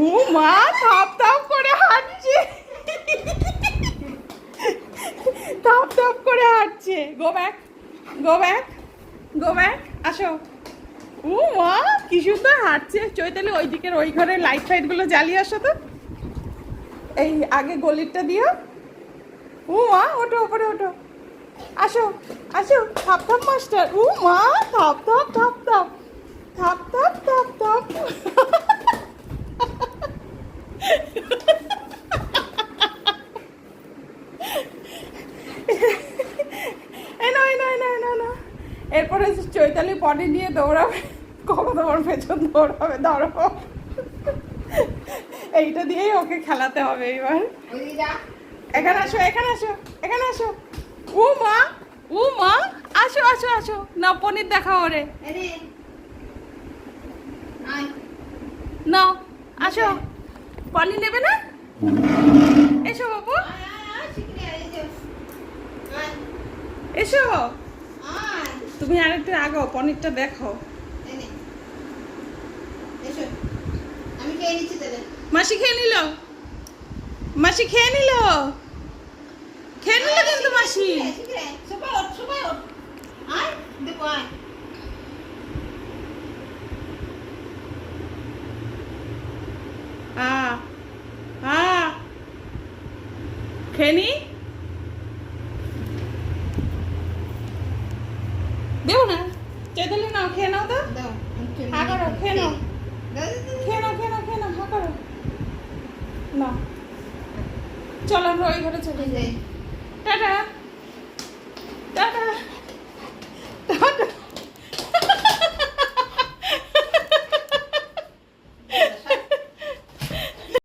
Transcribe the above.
ও মা থাপ থাপ করে হাঁটছে, থাপ থাপ করে হাঁটছে। Go back, go back, go back, আসো। ও মা কি সুন্দর হাঁটছে। চৈতালি ওই দিকের ওই ঘরের লাইট ফাইট গুলো জ্বালিয়ে আসো তো। এই আগে গলিরটা দিও। ও মা ওঠো, ওপরে ওঠো, আসো আসো। থাপ থাপ মাস্টার। ও মা থাপ থাপ থাপ থাপ থাপ থাপ থাপ থাপ। এরপরে চৈতালি পটি নিয়ে দৌড়াবে, কবে তোমার পেছন দৌড়াবে, ধরো। এইটা দিয়েই ওকে খেলাতে হবে এবার। এখানে আসো, এখানে আসো, এখানে আসো। ও মা, ও মা, আসো আসো আসো। না পনির দেখা ওরে, নাও আসো। পনির নেবে না? এসো বাবু, এসো। তুমি আরেকটু আগো, পনিরটা দেখো। মাসি খেয়ে নিল, মাসি খেয়ে নিল, খেয়ে নিল কিন্তু মাসি। খেয়ে নি, দেও না চৈতালি, নাও খেয়ে নাও তো। হা করো, খেয়ে নাও, খেয়ে নাও, খেয়ে নাও, খেয়ে নাও, হা করো না। চলো আমরা ওই ঘরে চলে যাই। টাটা।